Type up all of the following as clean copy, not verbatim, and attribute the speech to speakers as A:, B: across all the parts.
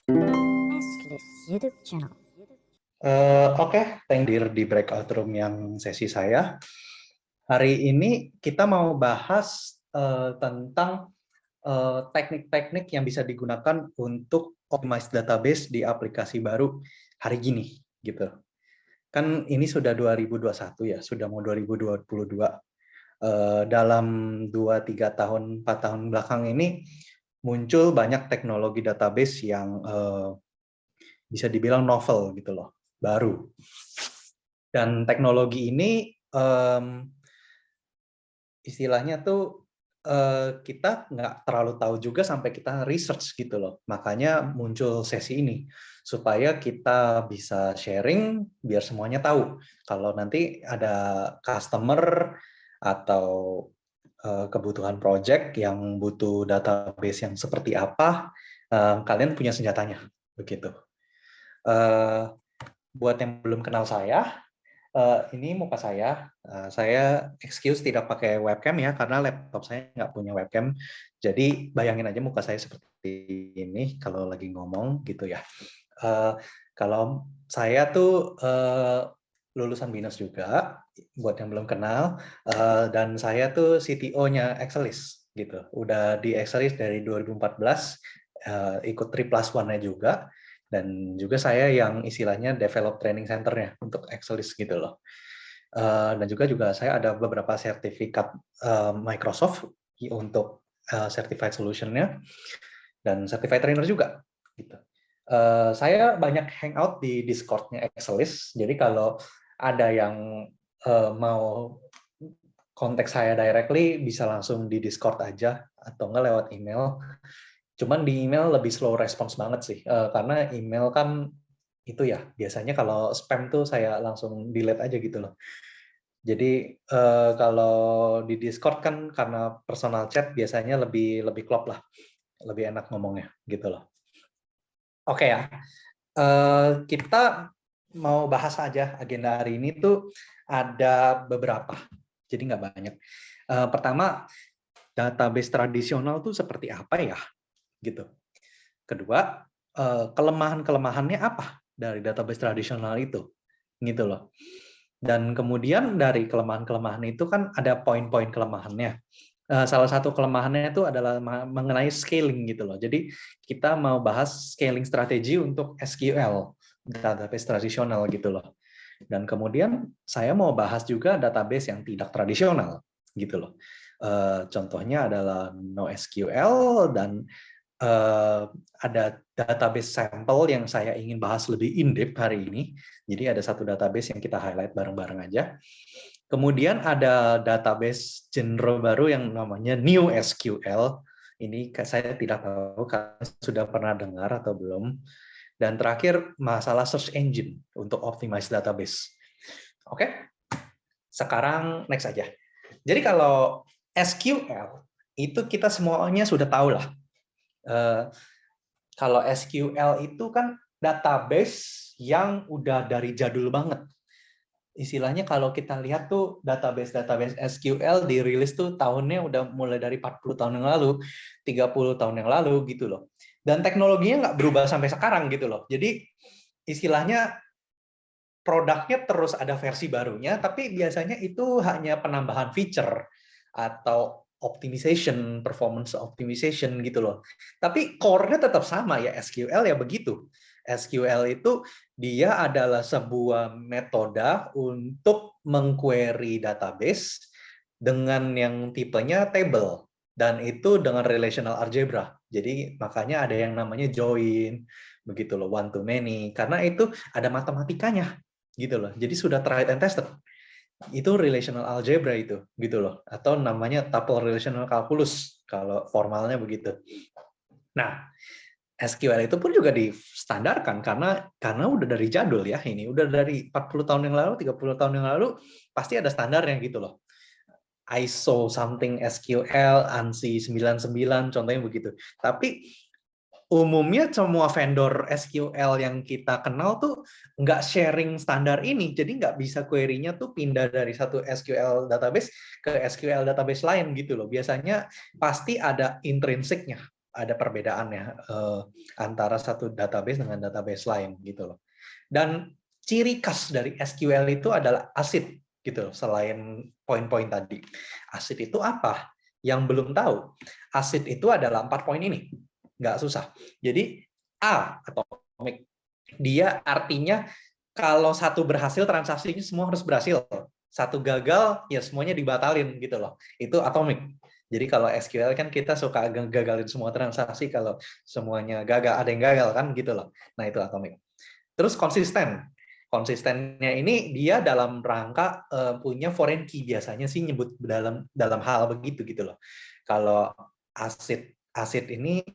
A: Nestlist YouTube channel.
B: Oke, thank you di breakout room yang sesi saya. Hari ini kita mau bahas tentang teknik-teknik yang bisa digunakan untuk optimize database di aplikasi baru hari gini, gitu. Kan ini sudah 2021 ya, sudah mau 2022. Dalam 2-3 tahun, 4 tahun belakang ini muncul banyak teknologi database yang bisa dibilang novel gitu loh, baru. Dan teknologi ini istilahnya tuh kita nggak terlalu tahu juga sampai kita research gitu loh. Makanya muncul sesi ini supaya kita bisa sharing biar semuanya tahu. Kalau nanti ada customer atau kebutuhan project yang butuh database yang seperti apa, kalian punya senjatanya begitu. Buat yang belum kenal saya, ini muka saya. Saya excuse tidak pakai webcam ya, karena laptop saya nggak punya webcam. Jadi bayangin aja muka saya seperti ini kalau lagi ngomong gitu ya. Kalau saya tuh lulusan BINUS juga, buat yang belum kenal, dan saya tuh CTO-nya Exelis gitu. Udah di Exelis dari 2014, ikut 3+1-nya juga. Dan juga saya yang istilahnya develop training center-nya untuk Exelis gitu loh. Dan juga saya ada beberapa sertifikat Microsoft untuk certified solution-nya dan certified trainer juga gitu. Saya banyak hangout di Discord-nya Exelis. Jadi kalau ada yang mau kontak saya directly bisa langsung di Discord aja atau enggak lewat email. Cuman di email lebih slow response banget sih, karena email kan itu ya, biasanya kalau spam tuh saya langsung delete aja gitu loh. Jadi kalau di Discord kan karena personal chat biasanya lebih klop lah, lebih enak ngomongnya gitu loh. Oke ya, kita mau bahas aja agenda hari ini tuh ada beberapa, jadi nggak banyak. Pertama, database tradisional tuh seperti apa ya, gitu. Kedua, kelemahan-kelemahannya apa dari database tradisional itu, gitu loh. Dan kemudian dari kelemahan-kelemahan itu kan ada poin-poin kelemahannya. Salah satu kelemahannya itu adalah mengenai scaling gitu loh. Jadi kita mau bahas scaling strategi untuk SQL, database tradisional gitu loh. Dan kemudian saya mau bahas juga database yang tidak tradisional gitu loh. Contohnya adalah NoSQL dan ada database sampel yang saya ingin bahas lebih in-depth hari ini. Jadi ada satu database yang kita highlight bareng-bareng aja. Kemudian ada database genre baru yang namanya New SQL. Ini saya tidak tahu kalian sudah pernah dengar atau belum. Dan terakhir masalah search engine untuk optimize database. Oke, sekarang next aja. Jadi kalau SQL itu kita semuanya sudah tahu lah. Kalau SQL itu kan database yang udah dari jadul banget. Istilahnya kalau kita lihat tuh database-database SQL dirilis tuh tahunnya udah mulai dari 40 tahun yang lalu, 30 tahun yang lalu gitu loh. Dan teknologinya nggak berubah sampai sekarang gitu loh. Jadi istilahnya produknya terus ada versi barunya, tapi biasanya itu hanya penambahan feature atau optimization, performance optimization gitu loh. Tapi core-nya tetap sama ya, SQL ya begitu. SQL itu dia adalah sebuah metode untuk mengquery database dengan yang tipenya table dan itu dengan relational algebra. Jadi makanya ada yang namanya join begitu loh, one to many karena itu ada matematikanya gitu loh. Jadi sudah tried and tested. Itu relational algebra itu gitu loh, atau namanya tuple relational calculus kalau formalnya begitu. Nah, SQL itu pun juga distandarkan karena udah dari jadul ya, ini udah dari 40 tahun yang lalu, 30 tahun yang lalu pasti ada standarnya gitu loh. ISO something SQL, ANSI 99 contohnya begitu. Tapi umumnya semua vendor SQL yang kita kenal tuh nggak sharing standar ini, jadi nggak bisa query-nya tuh pindah dari satu SQL database ke SQL database lain gitu loh. Biasanya pasti ada intrinsiknya ada perbedaannya antara satu database dengan database lain gitu loh. Dan ciri khas dari SQL itu adalah ACID gitu, selain poin-poin tadi. ACID itu apa? Yang belum tahu, ACID itu adalah 4 poin ini, nggak susah. Jadi A, atomic, dia artinya kalau satu berhasil, transaksinya semua harus berhasil. Satu gagal, ya semuanya dibatalin gitu loh. Itu atomic. Jadi kalau SQL kan kita suka gagalin semua transaksi kalau semuanya gagal, ada yang gagal kan gitu loh. Nah itu atomic. Terus konsisten. Konsistennya ini dia dalam rangka punya foreign key, biasanya sih nyebut dalam hal begitu gitu loh. Kalau ACID ini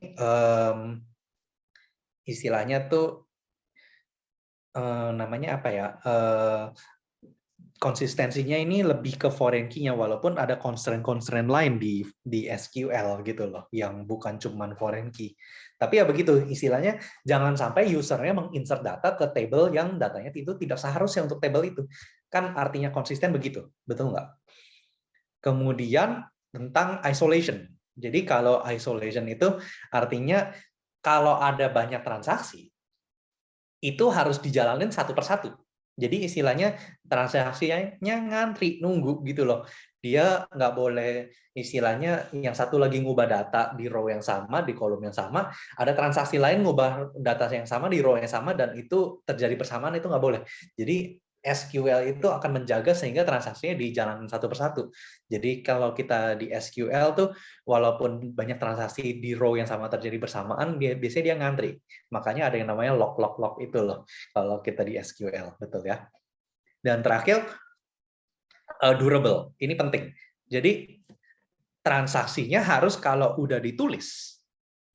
B: istilahnya tuh namanya apa ya? Konsistensinya ini lebih ke foreign key-nya, walaupun ada constraint lain di SQL gitu loh, yang bukan cuman foreign key. Tapi ya begitu, istilahnya jangan sampai usernya menginsert data ke table yang datanya itu tidak seharusnya untuk table itu. Kan artinya konsisten begitu, betul nggak? Kemudian tentang isolation. Jadi kalau isolation itu artinya kalau ada banyak transaksi, itu harus dijalanin satu persatu. Jadi istilahnya transaksinya ngantri, nunggu gitu loh. Dia nggak boleh istilahnya yang satu lagi ngubah data di row yang sama, di kolom yang sama, ada transaksi lain ngubah data yang sama di row yang sama, dan itu terjadi bersamaan, itu nggak boleh. Jadi SQL itu akan menjaga sehingga transaksinya dijalankan satu persatu. Jadi kalau kita di SQL tuh, walaupun banyak transaksi di row yang sama terjadi bersamaan, biasanya dia ngantri. Makanya ada yang namanya lock itu loh kalau kita di SQL, betul ya. Dan terakhir durable, ini penting. Jadi transaksinya harus kalau udah ditulis,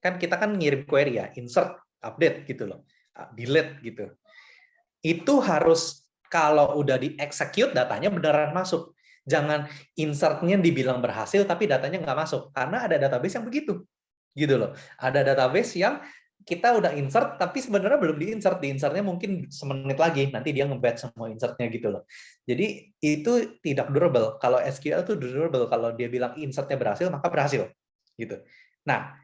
B: kan kita kan ngirim query ya, insert, update gitu loh, delete gitu. Itu harus kalau udah di-execute datanya beneran masuk. Jangan insertnya dibilang berhasil tapi datanya nggak masuk, karena ada database yang begitu. Gitu loh. Ada database yang kita udah insert tapi sebenarnya belum diinsertnya mungkin semenit lagi, nanti dia nge-batch semua insertnya gitu loh. Jadi itu tidak durable. Kalau SQL itu durable, kalau dia bilang insertnya berhasil maka berhasil gitu. Nah,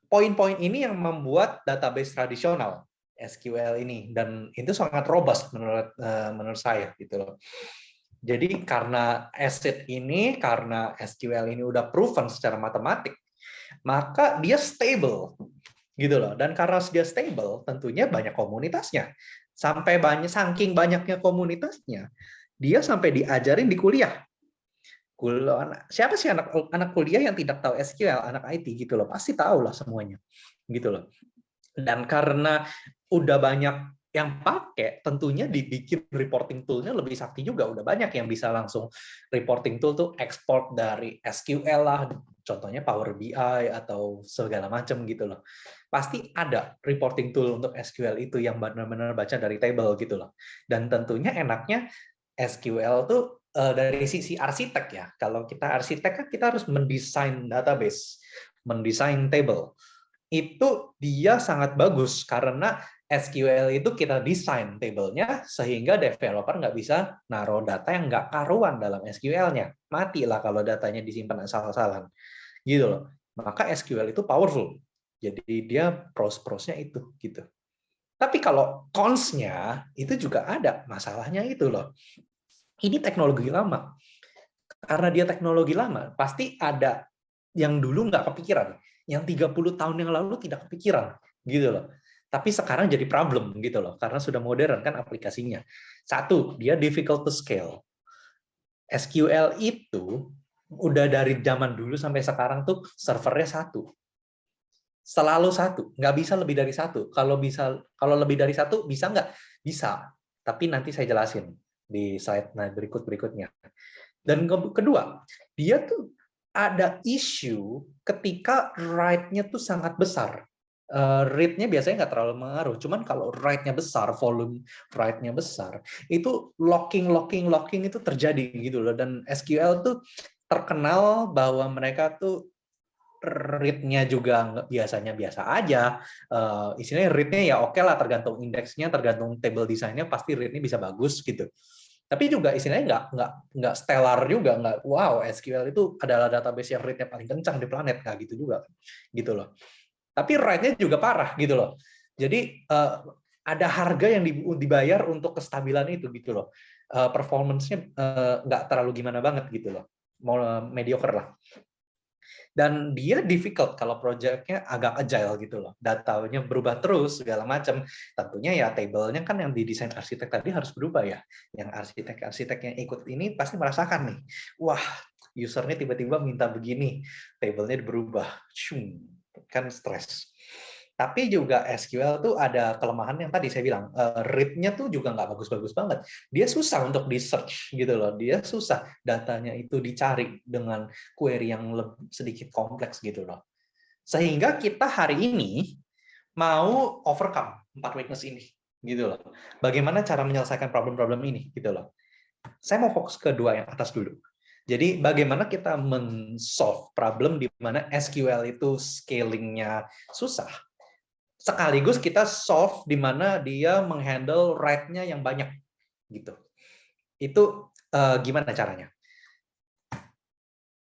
B: poin-poin ini yang membuat database tradisional SQL ini, dan itu sangat robust menurut saya gitu loh. Jadi karena karena SQL ini udah proven secara matematik, maka dia stable gitu loh. Dan karena dia stable, tentunya banyak komunitasnya. Saking banyaknya komunitasnya, dia sampai diajarin di kuliah. Siapa sih anak kuliah yang tidak tahu SQL? Anak IT gitu loh, pasti tahu lah semuanya gitu loh. Dan karena udah banyak yang pakai, tentunya dibikin reporting tool-nya lebih sakti juga. Udah banyak yang bisa langsung reporting tool tuh export dari SQL lah, contohnya Power BI atau segala macam gitu loh. Pasti ada reporting tool untuk SQL itu yang benar-benar baca dari table gitu loh. Dan tentunya enaknya SQL tuh dari sisi arsitek ya. Kalau kita arsitek kan kita harus mendesain database, mendesain table. Itu dia sangat bagus karena SQL itu kita desain table-nya sehingga developer nggak bisa naruh data yang nggak karuan dalam SQL-nya. Matilah kalau datanya disimpan asal-asalan. Gitu loh. Maka SQL itu powerful. Jadi dia pros-prosnya itu gitu. Tapi kalau cons-nya itu juga ada masalahnya itu loh. Ini teknologi lama. Karena dia teknologi lama, pasti ada yang dulu nggak kepikiran, yang 30 tahun yang lalu tidak kepikiran, gitu loh. Tapi sekarang jadi problem gitu loh, karena sudah modern kan aplikasinya. Satu, dia difficult to scale. SQL itu udah dari zaman dulu sampai sekarang tuh servernya satu. Selalu satu, nggak bisa lebih dari satu. Kalau lebih dari satu bisa nggak? Bisa. Tapi nanti saya jelasin di slide berikutnya. Dan kedua, dia tuh ada isu ketika write-nya tuh sangat besar. Read-nya biasanya nggak terlalu mengaruh, cuman kalau write-nya besar, volume write-nya besar, itu locking itu terjadi gitu loh. Dan SQL tuh terkenal bahwa mereka tuh read-nya juga biasanya biasa aja. Istilahnya read-nya ya oke lah, tergantung indeksnya, tergantung table desainnya, pasti read-nya bisa bagus gitu. Tapi juga istilahnya nggak stellar juga, nggak wow SQL itu adalah database yang rate-nya paling kencang di planet, nggak gitu juga, gitu loh. tapi write-nya juga parah gitu loh. Jadi ada harga yang dibayar untuk kestabilan itu gitu loh. Performance-nya nggak terlalu gimana banget gitu loh, mau mediocre lah. Dan dia difficult kalau project-nya agak agile gitu loh. Datanya berubah terus segala macam. Tentunya ya table-nya kan yang didesain arsitek tadi harus berubah ya. Yang arsitek yang ikut ini pasti merasakan nih. Wah, usernya tiba-tiba minta begini, table-nya berubah. Kan stres. Tapi juga SQL tuh ada kelemahan yang tadi saya bilang, read-nya tuh juga nggak bagus-bagus banget. Dia susah untuk di-search gitu loh. Dia susah datanya itu dicari dengan query yang sedikit kompleks gitu loh. Sehingga kita hari ini mau overcome 4 weakness ini gitu loh. Bagaimana cara menyelesaikan problem-problem ini gitu loh. Saya mau fokus ke dua yang atas dulu. Jadi bagaimana kita men-solve problem di mana SQL itu scaling-nya susah, sekaligus kita solve di mana dia menghandle write-nya yang banyak gitu. Itu gimana caranya?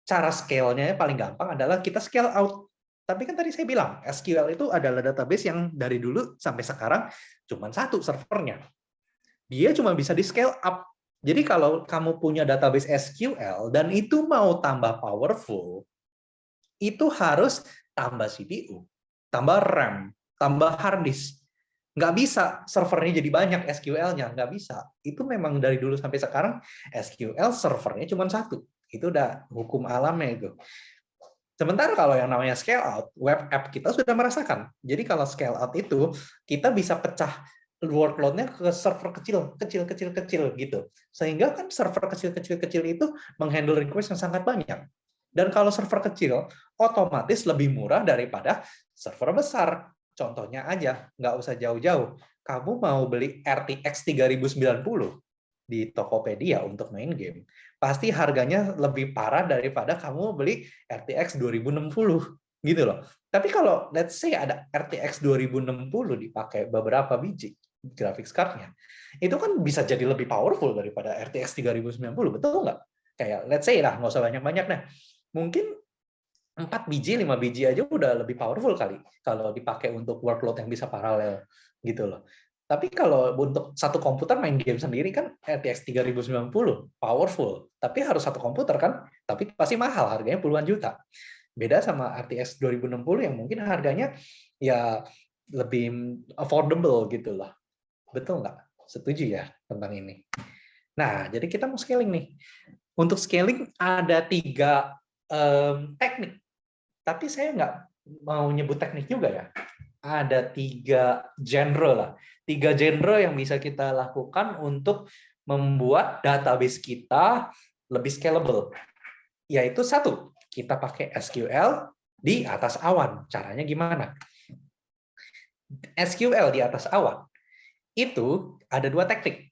B: Cara scale-nya paling gampang adalah kita scale out. Tapi kan tadi saya bilang, SQL itu adalah database yang dari dulu sampai sekarang cuma satu servernya. Dia cuma bisa di scale up. Jadi kalau kamu punya database SQL dan itu mau tambah powerful, itu harus tambah CPU, tambah RAM, tambah hard disk. Nggak bisa servernya jadi banyak SQL-nya, nggak bisa. Itu memang dari dulu sampai sekarang SQL servernya cuma satu. Itu udah hukum alamnya itu. Sementara kalau yang namanya scale out, web app kita sudah merasakan. Jadi kalau scale out itu, kita bisa pecah workload-nya ke server kecil gitu. Sehingga kan server kecil itu menghandle request yang sangat banyak. Dan kalau server kecil, otomatis lebih murah daripada server besar. Contohnya aja, nggak usah jauh-jauh. Kamu mau beli RTX 3090 di Tokopedia untuk main game, pasti harganya lebih parah daripada kamu beli RTX 2060 gitu loh. Tapi kalau let's say ada RTX 2060 dipakai beberapa biji graphics card-nya, itu kan bisa jadi lebih powerful daripada RTX 3090, betul nggak? Kayak let's say lah, nggak usah banyak-banyak nah. Mungkin 4 biji, 5 biji aja udah lebih powerful kali kalau dipakai untuk workload yang bisa paralel gitu loh. Tapi kalau untuk satu komputer main game sendiri kan RTX 3090 powerful, tapi harus satu komputer kan, tapi pasti mahal, harganya puluhan juta. Beda sama RTX 2060 yang mungkin harganya ya lebih affordable gitu loh. Betul nggak? Setuju ya tentang ini? Nah, jadi kita mau scaling nih. Untuk scaling ada 3 teknik, tapi saya nggak mau nyebut teknik juga ya. Ada 3 genre lah. 3 genre yang bisa kita lakukan untuk membuat database kita lebih scalable. Yaitu satu, kita pakai SQL di atas awan. Caranya gimana? SQL di atas awan itu ada 2 teknik.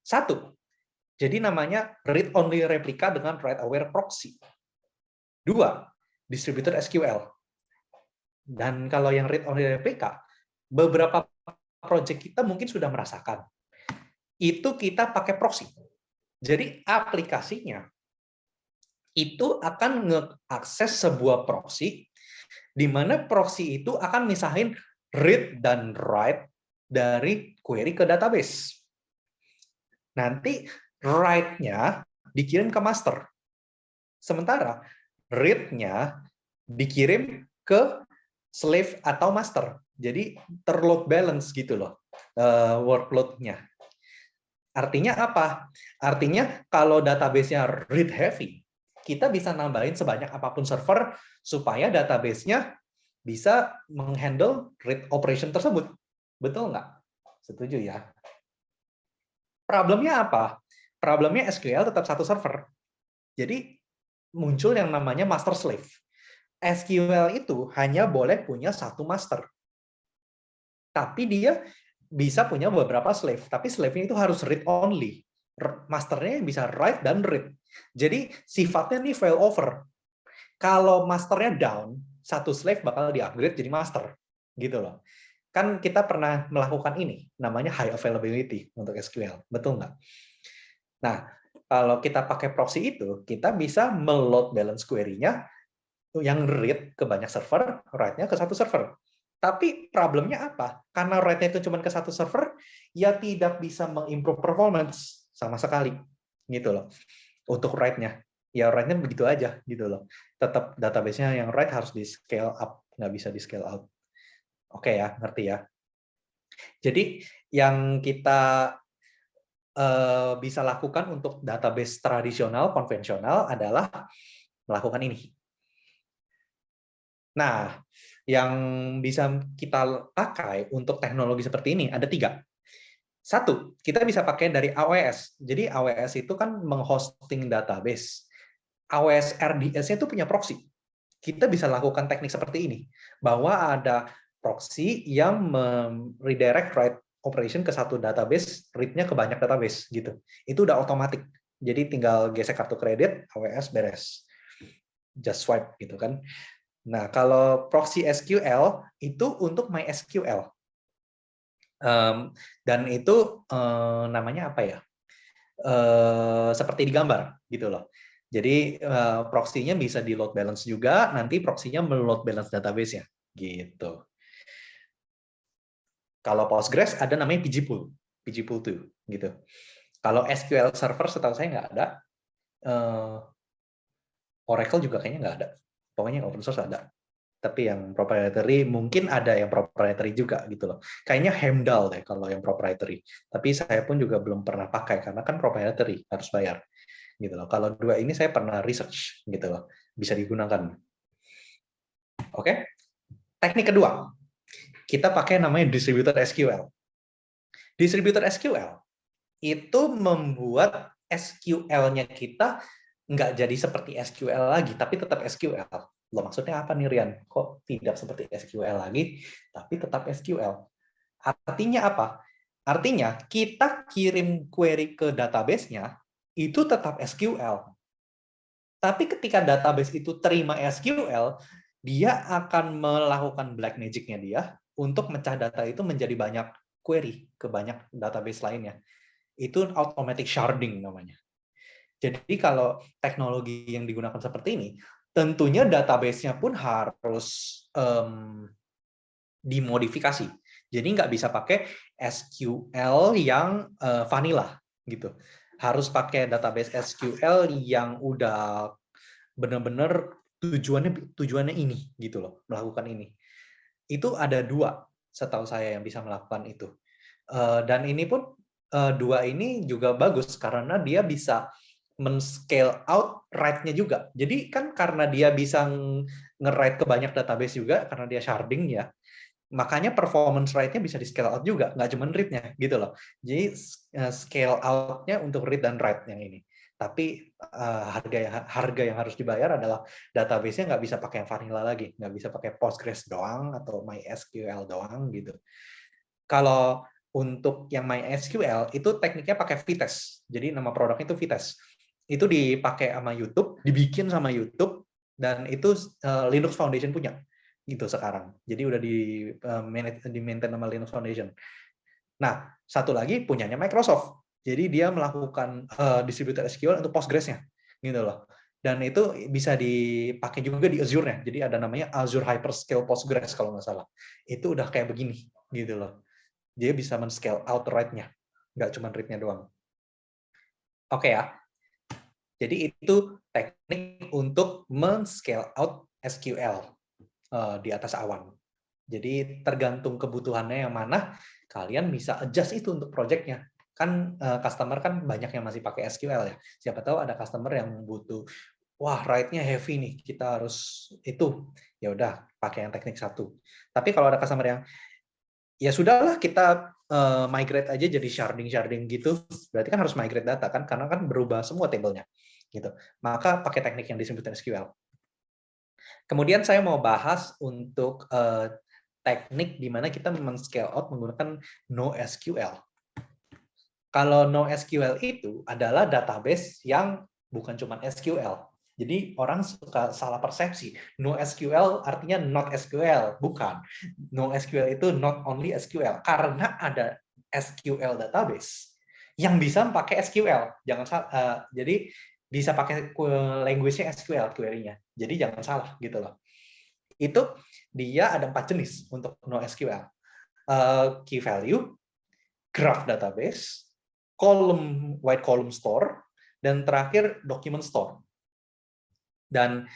B: Satu, jadi namanya read-only replica dengan write-aware proxy. 2, distributed SQL. Dan kalau yang read-only replica, beberapa project kita mungkin sudah merasakan. Itu kita pakai proxy. Jadi aplikasinya itu akan mengakses sebuah proxy, di mana proxy itu akan misahin read dan write dari query ke database. Nanti write-nya dikirim ke master. Sementara read-nya dikirim ke slave atau master. Jadi terload balance gitu loh workload-nya. Artinya apa? Artinya kalau database-nya read heavy, kita bisa nambahin sebanyak apapun server supaya database-nya bisa menghandle read operation tersebut. Betul nggak? Setuju ya? Problemnya apa? Problemnya SQL tetap satu server. Jadi muncul yang namanya master slave. SQL itu hanya boleh punya satu master. Tapi dia bisa punya beberapa slave, tapi slave-nya itu harus read only. Masternya bisa write dan read. Jadi sifatnya nih failover. Kalau masternya down, satu slave bakal di-upgrade jadi master. Gitu loh. Kan kita pernah melakukan ini, namanya high availability untuk SQL. Betul nggak? Nah, kalau kita pakai proxy itu, kita bisa meload balance query-nya yang read ke banyak server, write-nya ke satu server. Tapi problemnya apa? Karena write-nya itu cuma ke satu server, ya tidak bisa mengimprove performance sama sekali, gitu loh. Untuk write-nya, ya write-nya begitu aja, gitu loh. Tetap database-nya yang write harus di scale up, nggak bisa di scale out. Oke ya, ngerti ya. Jadi yang kita bisa lakukan untuk database tradisional, konvensional adalah melakukan ini. Nah, yang bisa kita pakai untuk teknologi seperti ini ada 3. Satu, kita bisa pakai dari AWS. Jadi AWS itu kan menghosting database. AWS RDS-nya itu punya proxy. Kita bisa lakukan teknik seperti ini, bahwa ada proxy yang redirect write operation ke satu database, read-nya ke banyak database gitu. Itu udah otomatis. Jadi tinggal gesek kartu kredit, AWS beres. Just swipe gitu kan. Nah, kalau proxy SQL itu untuk MySQL. Dan itu namanya apa ya? Seperti digambar gitu loh. Jadi proxy-nya bisa di load balance juga, nanti proxy-nya meload balance database-nya gitu. Kalau Postgres ada namanya pgpool 2 gitu. Kalau SQL Server setahu saya nggak ada. Oracle juga kayaknya nggak ada. Pokoknya open source ada. Tapi yang proprietary mungkin ada yang proprietary juga gitu loh. Kayaknya Heimdall deh kalau yang proprietary. Tapi saya pun juga belum pernah pakai karena kan proprietary harus bayar gitu loh. Kalau 2 ini saya pernah research gitu loh, bisa digunakan. Oke. Teknik kedua, kita pakai namanya distributed SQL. Distributed SQL itu membuat SQL-nya kita nggak jadi seperti SQL lagi, tapi tetap SQL. Loh, maksudnya apa nih, Rian? Kok tidak seperti SQL lagi, tapi tetap SQL? Artinya apa? Artinya, kita kirim query ke database-nya, itu tetap SQL. Tapi ketika database itu terima SQL, dia akan melakukan black magic-nya dia untuk mecah data itu menjadi banyak query ke banyak database lainnya. Itu automatic sharding namanya. Jadi kalau teknologi yang digunakan seperti ini, tentunya database-nya pun harus dimodifikasi. Jadi nggak bisa pakai SQL yang vanilla gitu. Harus pakai database SQL yang udah benar-benar tujuannya ini gitu loh, melakukan ini. Itu ada 2 setahu saya yang bisa melakukan itu. Dan ini pun 2 ini juga bagus karena dia bisa men-scale out write-nya juga. Jadi kan karena dia bisa nge-write ke banyak database juga karena dia sharding ya. Makanya performance rate-nya bisa di scale out juga, nggak cuma read-nya gitu loh. Jadi scale out-nya untuk read dan write yang ini. Tapi harga yang harus dibayar adalah database-nya nggak bisa pakai yang vanilla lagi, nggak bisa pakai Postgres doang atau MySQL doang gitu. Kalau untuk yang MySQL itu tekniknya pakai Vitess. Jadi nama produknya itu Vitess. Itu dipakai sama YouTube, dibikin sama YouTube, dan itu Linux Foundation punya gitu sekarang. Jadi udah di maintain sama Linux Foundation. Nah, satu lagi punyanya Microsoft. Jadi dia melakukan distributed SQL untuk Postgres-nya gitu loh. Dan itu bisa dipakai juga di Azure-nya. Jadi ada namanya Azure Hyperscale Postgres kalau nggak salah. Itu udah kayak begini gitu loh. Dia bisa men-scale out write-nya, nggak cuma read-nya doang. Oke ya. Jadi itu teknik untuk men-scale out SQL di atas awan. Jadi tergantung kebutuhannya yang mana, kalian bisa adjust itu untuk project-nya. Kan customer kan banyak yang masih pakai SQL ya. Siapa tahu ada customer yang butuh, wah write-nya heavy nih, kita harus itu. Ya udah, pakai yang teknik 1. Tapi kalau ada customer yang ya sudahlah kita migrate aja jadi sharding gitu, berarti kan harus migrate data kan, karena kan berubah semua tabelnya gitu. Maka pakai teknik yang distributed SQL. Kemudian saya mau bahas untuk teknik di mana kita men-scale out menggunakan NoSQL. Kalau NoSQL itu adalah database yang bukan cuma SQL. Jadi orang suka salah persepsi. NoSQL artinya not SQL, bukan. NoSQL itu not only SQL karena ada SQL database yang bisa pakai SQL. Jangan salah. Jadi bisa pakai language-nya SQL query-nya. Jadi jangan salah gitu loh. Itu dia ada 4 jenis untuk NoSQL. Key value, graph database, wide column store, dan terakhir document store. Dan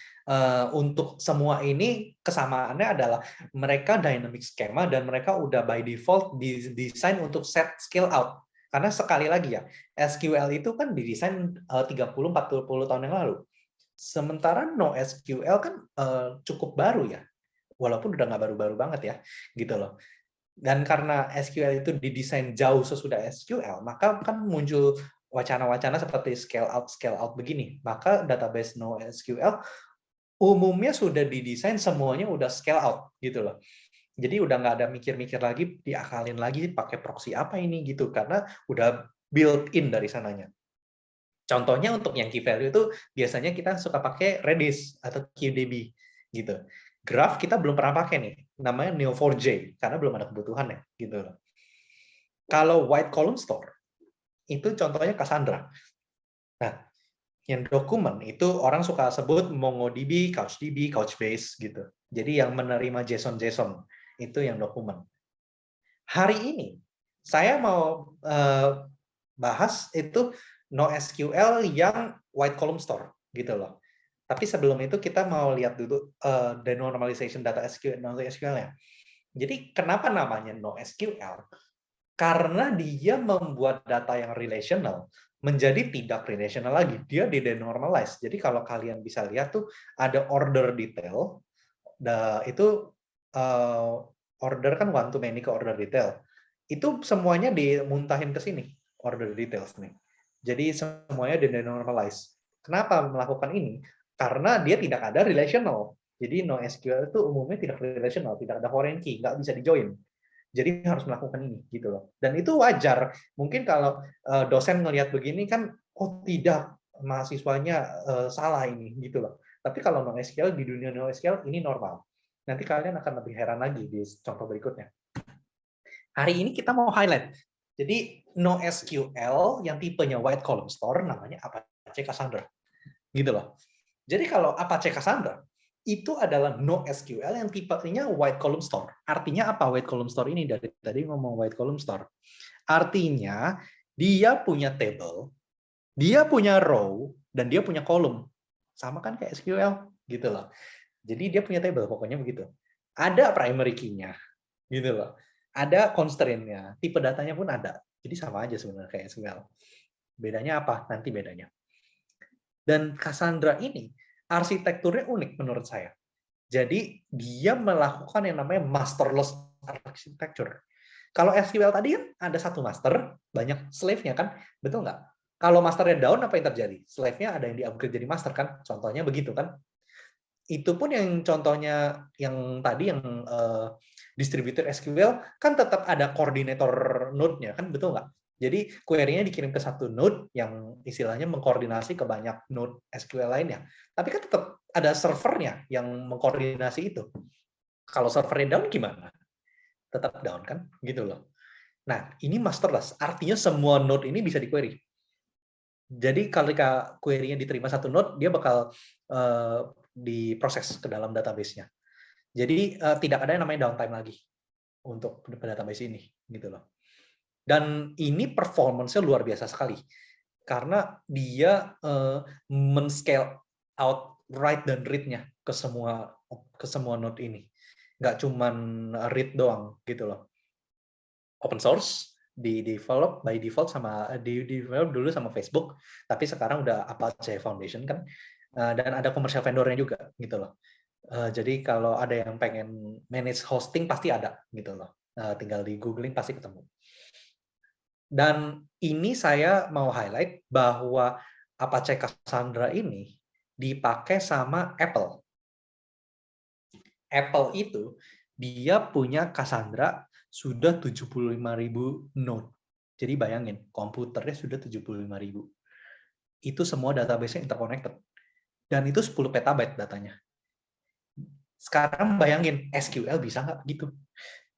B: untuk semua ini kesamaannya adalah mereka dynamic schema dan mereka udah by default didesain untuk set scale out. Karena sekali lagi ya, SQL itu kan didesain 30-40 tahun yang lalu. Sementara NoSQL kan cukup baru ya, walaupun udah nggak baru-baru banget ya, gitu loh. Dan karena SQL itu didesain jauh sesudah SQL, maka kan muncul wacana-wacana seperti scale out begini. Maka database NoSQL umumnya sudah didesain semuanya udah scale out gitu loh. Jadi udah nggak ada mikir-mikir lagi, diakalin lagi pakai proxy apa ini gitu, karena udah built in dari sananya. Contohnya untuk yang key value itu biasanya kita suka pakai Redis atau QDB gitu. Graph kita belum pernah pakai nih, namanya Neo4j karena belum ada kebutuhannya gitu. Kalau wide column store itu contohnya Cassandra. Nah, yang dokumen itu orang suka sebut MongoDB, CouchDB, Couchbase gitu. Jadi yang menerima JSON itu yang dokumen. Hari ini saya mau bahas itu NoSQL yang wide column store gitu loh. Tapi sebelum itu kita mau lihat dulu denormalization data NoSQL-nya. Jadi kenapa namanya NoSQL? Karena dia membuat data yang relational menjadi tidak relational lagi. Dia di-denormalize. Jadi kalau kalian bisa lihat tuh ada order detail, itu order kan one to many ke order detail. Itu semuanya dimuntahin ke sini, order details nih. Jadi semuanya di-denormalize. Kenapa melakukan ini? Karena dia tidak ada relational. Jadi NoSQL itu umumnya tidak relational, tidak ada foreign key, nggak bisa di-join. Jadi harus melakukan ini gitu loh. Dan itu wajar. Mungkin kalau dosen ngelihat begini kan, oh tidak, mahasiswanya salah ini gitu loh. Tapi kalau NoSQL di dunia NoSQL ini normal. Nanti kalian akan lebih heran lagi di contoh berikutnya. Hari ini kita mau highlight. Jadi NoSQL yang tipenya wide column store namanya Apache Cassandra. Gitu loh. Jadi kalau Apache Cassandra itu adalah NoSQL yang tipenya wide column store. Artinya apa wide column store ini? Dari tadi ngomong wide column store. Artinya dia punya table, dia punya row, dan dia punya column. Sama kan kayak SQL gitu loh. Jadi dia punya table, pokoknya begitu. Ada primary key-nya, gitu loh. Ada constraint-nya, tipe datanya pun ada. Jadi sama aja sebenarnya kayak SQL. Bedanya apa? Nanti bedanya. Dan Cassandra ini arsitekturnya unik menurut saya. Jadi dia melakukan yang namanya masterless architecture. Kalau SQL tadi kan ada satu master, banyak slave-nya kan, betul nggak? Kalau masternya down, apa yang terjadi? Slave-nya ada yang di-upgrade jadi master kan? Contohnya begitu kan? Itu pun yang contohnya yang tadi yang distributed SQL kan tetap ada koordinator node-nya kan, betul nggak? Jadi query-nya dikirim ke satu node yang istilahnya mengkoordinasi ke banyak node SQL lainnya. Tapi kan tetap ada servernya yang mengkoordinasi itu. Kalau servernya down gimana? Tetap down kan? Gitu loh. Nah, ini masterless. Artinya semua node ini bisa di-query. Jadi kalau query-nya diterima satu node, dia bakal diproses ke dalam database-nya. Jadi tidak ada yang namanya downtime lagi untuk database ini, gitu loh. Dan ini performance-nya luar biasa sekali, karena dia men-scale out write dan read-nya ke semua node ini. Nggak cuman read doang, gitu loh. Open source, di develop dulu sama Facebook, tapi sekarang udah Apache Foundation kan, dan ada commercial vendornya juga, gitu loh. Jadi kalau ada yang pengen manage hosting pasti ada gitu loh. Tinggal di googling pasti ketemu. Dan ini saya mau highlight bahwa Apache Cassandra ini dipakai sama Apple. Apple itu dia punya Cassandra sudah 75.000 node. Jadi bayangin, komputernya sudah 75.000. Itu semua database-nya interconnected. Dan itu 10 petabyte datanya. Sekarang bayangin, SQL bisa nggak gitu?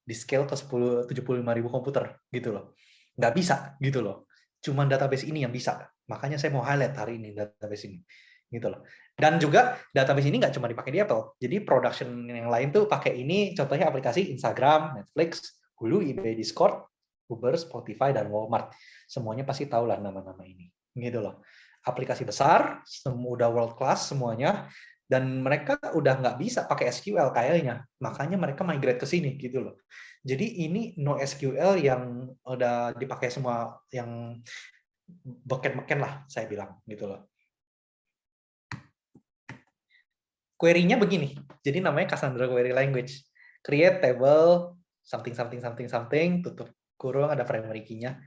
B: Di scale ke 75.000 komputer gitu loh. Nggak bisa gitu loh. Cuman database ini yang bisa. Makanya saya mau highlight hari ini database ini. Gitu loh. Dan juga database ini nggak cuma dipakai di Apple. Jadi production yang lain tuh pakai ini, contohnya aplikasi Instagram, Netflix, Hulu, eBay, Discord, Uber, Spotify, dan Walmart. Semuanya pasti tahu lah nama-nama ini. Gitu loh. Aplikasi besar, udah world class semuanya, dan mereka udah nggak bisa pakai SQL kayaknya. Makanya mereka migrate ke sini gitu loh. Jadi ini NoSQL yang udah dipakai semua, yang beken-beken lah saya bilang gitu loh. Query-nya begini. Jadi namanya Cassandra Query Language. Create table something something something something, tutup kurung, ada primary key-nya.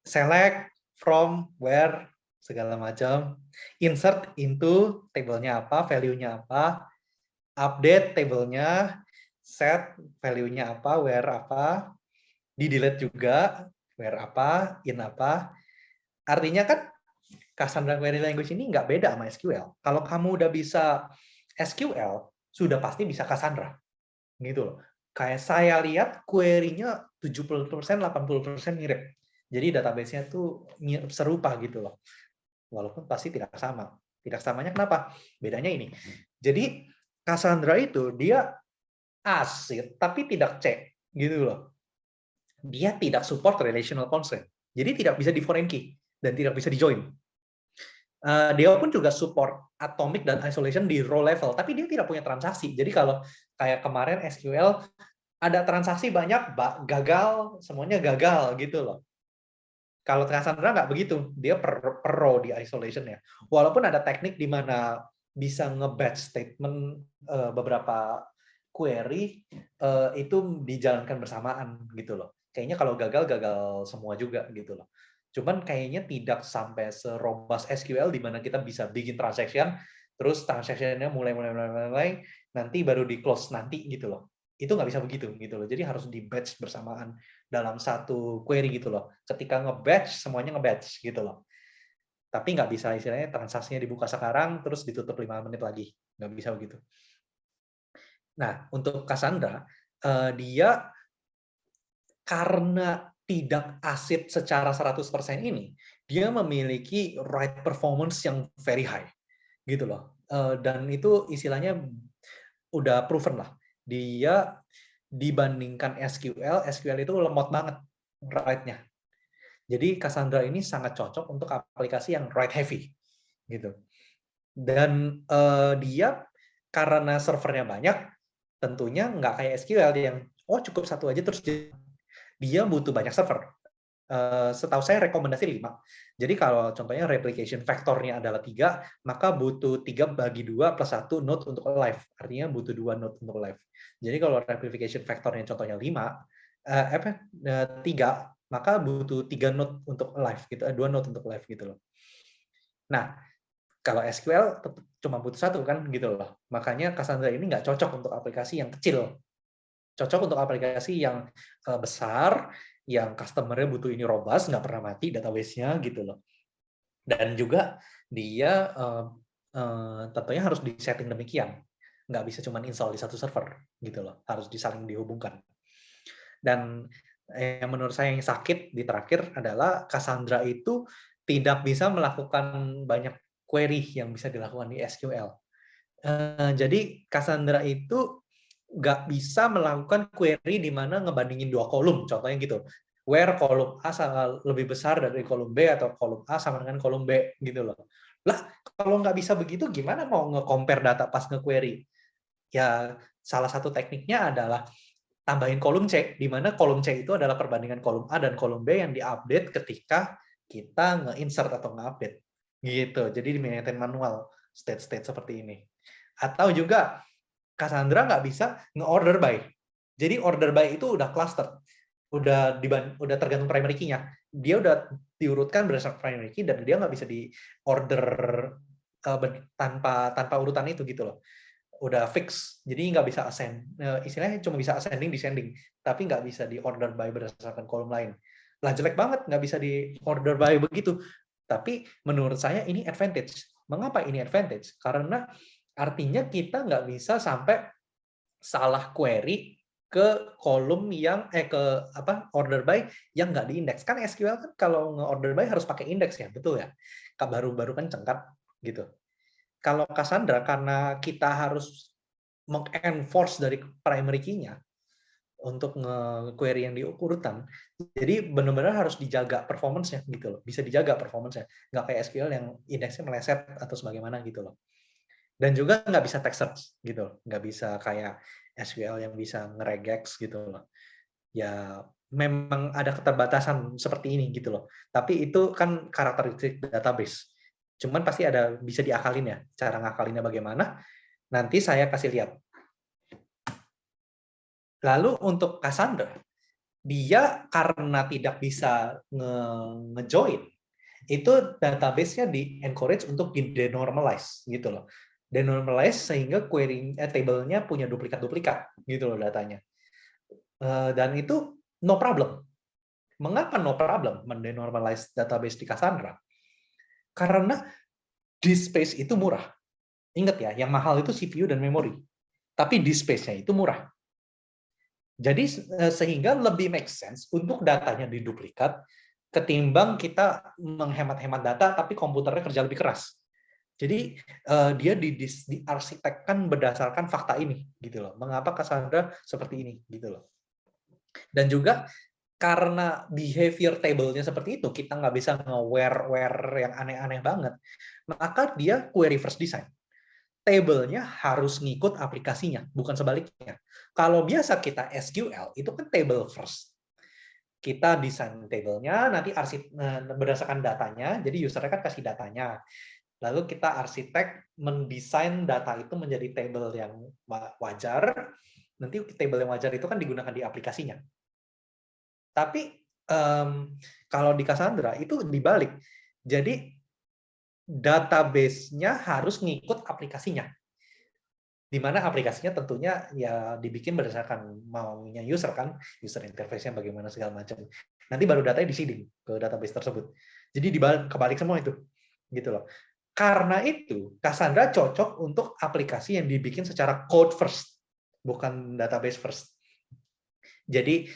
B: Select from where segala macam. Insert into table-nya apa, value-nya apa, update table-nya, set value-nya apa, where apa, di-delete juga, where apa, in apa. Artinya kan Cassandra Query Language ini nggak beda sama SQL. Kalau kamu udah bisa SQL, sudah pasti bisa Cassandra. Gitu loh. Kayak saya lihat query-nya 70%, 80% mirip. Jadi database-nya tuh serupa gitu loh. Walaupun pasti tidak sama. Tidak samanya kenapa? Bedanya ini. Jadi Cassandra itu dia ACID tapi tidak C gitu loh. Dia tidak support relational constraint. Jadi tidak bisa di foreign key dan tidak bisa di join. Dia pun juga support atomic dan isolation di row level, tapi dia tidak punya transaksi. Jadi kalau kayak kemarin SQL ada transaksi banyak, gagal, semuanya gagal gitu loh. Kalau Cassandra nggak begitu, dia per row di isolation-nya. Walaupun ada teknik di mana bisa nge-batch statement beberapa query itu dijalankan bersamaan gitu loh. Kayaknya kalau gagal, gagal semua juga gitu loh. Cuman kayaknya tidak sampai serobas SQL di mana kita bisa bikin transaction, terus transaction-nya mulai, nanti baru di close nanti gitu loh. Itu nggak bisa begitu gitu loh. Jadi harus di batch bersamaan dalam satu query gitu loh. Ketika nge-batch, semuanya nge-batch gitu loh. Tapi nggak bisa istilahnya transaksinya dibuka sekarang, terus ditutup 5 menit lagi. Nggak bisa begitu. Nah, untuk Cassandra, dia karena tidak ACID secara 100% ini, dia memiliki write performance yang very high. Gitu loh. Dan itu istilahnya udah proven lah. Dia dibandingkan SQL, SQL itu lemot banget write-nya. Jadi Cassandra ini sangat cocok untuk aplikasi yang write heavy gitu. Dan dia karena servernya banyak, tentunya nggak kayak SQL yang cukup satu aja terus dia butuh banyak server. Setahu saya rekomendasi 5. Jadi kalau contohnya replication factor-nya adalah 3, maka butuh 3 bagi 2 plus 1 node untuk live. Artinya butuh 2 node untuk live. Jadi kalau replication factor-nya contohnya 3, maka butuh 3 node untuk live gitu, 2 node untuk live gitu loh. Nah, kalau SQL tetap cuma butuh 1 kan gitu loh. Makanya Cassandra ini nggak cocok untuk aplikasi yang kecil. Cocok untuk aplikasi yang besar, yang customer-nya butuh ini robust, nggak pernah mati database-nya gitu loh. Dan juga dia tentunya harus di-setting demikian. Nggak bisa cuma install di satu server gitu loh. Harus disaling dihubungkan. Dan yang menurut saya yang sakit di terakhir adalah Cassandra itu tidak bisa melakukan banyak query yang bisa dilakukan di SQL. Jadi Cassandra itu nggak bisa melakukan query di mana ngebandingin 2 kolom, contohnya gitu. Where kolom A lebih besar dari kolom B atau kolom A sama dengan kolom B gitu loh. Lah, kalau nggak bisa begitu gimana mau nge-compare data pas nge-query? Ya, salah satu tekniknya adalah tambahin kolom C, di mana kolom C itu adalah perbandingan kolom A dan kolom B yang diupdate ketika kita nge-insert atau nge-update. Gitu. Jadi di-maintain manual state-state seperti ini. Atau juga Cassandra nggak bisa nge-order by. Jadi order by itu udah cluster. Udah tergantung primary key-nya. Dia udah diurutkan berdasarkan primary key dan dia nggak bisa di order tanpa urutan itu gitu loh. Udah fix, jadi nggak bisa ascend. Istilahnya cuma bisa ascending, descending, tapi nggak bisa di order by berdasarkan kolom lain. Lah jelek banget, nggak bisa di order by begitu. Tapi menurut saya ini advantage. Mengapa ini advantage? Karena artinya kita nggak bisa sampai salah query ke kolom yang ke order by yang nggak diindeks. Kan SQL kan kalau nge-order by harus pakai indeks ya, betul ya? Baru-baru kan cengkat gitu. Kalau Cassandra karena kita harus meng-enforce dari primary key-nya untuk nge-query yang di urutan, jadi benar-benar harus dijaga performance-nya gitu loh. Bisa dijaga performance-nya. Nggak kayak SQL yang indeksnya meleset atau sebagaimana gitu loh. Dan juga nggak bisa text search gitu loh. Nggak bisa kayak SQL yang bisa ngeregex gitu loh. Ya memang ada keterbatasan seperti ini gitu loh. Tapi itu kan karakteristik database. Cuman pasti ada bisa diakalin ya. Cara ngakalinnya bagaimana? Nanti saya kasih lihat. Lalu untuk Cassandra, dia karena tidak bisa nge-join, itu database-nya di-encourage untuk di-denormalize gitu loh. Denormalize sehingga table-nya punya duplikat-duplikat gitu loh datanya. Dan itu no problem. Mengapa no problem mendenormalize database di Cassandra? Karena disk space itu murah. Ingat ya, yang mahal itu CPU dan memori. Tapi disk space-nya itu murah. Jadi sehingga lebih make sense untuk datanya diduplikat ketimbang kita menghemat-hemat data tapi komputernya kerja lebih keras. Jadi dia diarsitekkan berdasarkan fakta ini gitu loh. Mengapa Cassandra seperti ini gitu loh. Dan juga karena behavior table-nya seperti itu, kita nggak bisa nge-where yang aneh-aneh banget, maka dia query first design. Table-nya harus ngikut aplikasinya, bukan sebaliknya. Kalau biasa kita SQL, itu kan table first. Kita desain table-nya, nanti berdasarkan datanya, jadi usernya kan kasih datanya. Lalu kita arsitek mendesain data itu menjadi table yang wajar, nanti table yang wajar itu kan digunakan di aplikasinya. Tapi kalau di Cassandra itu dibalik. Jadi database-nya harus ngikut aplikasinya. Di mana aplikasinya tentunya ya dibikin berdasarkan maunya user kan, user interface-nya bagaimana segala macam. Nanti baru datanya di-seeding ke database tersebut. Jadi kebalik semua itu. Gitu loh. Karena itu Cassandra cocok untuk aplikasi yang dibikin secara code first, bukan database first. Jadi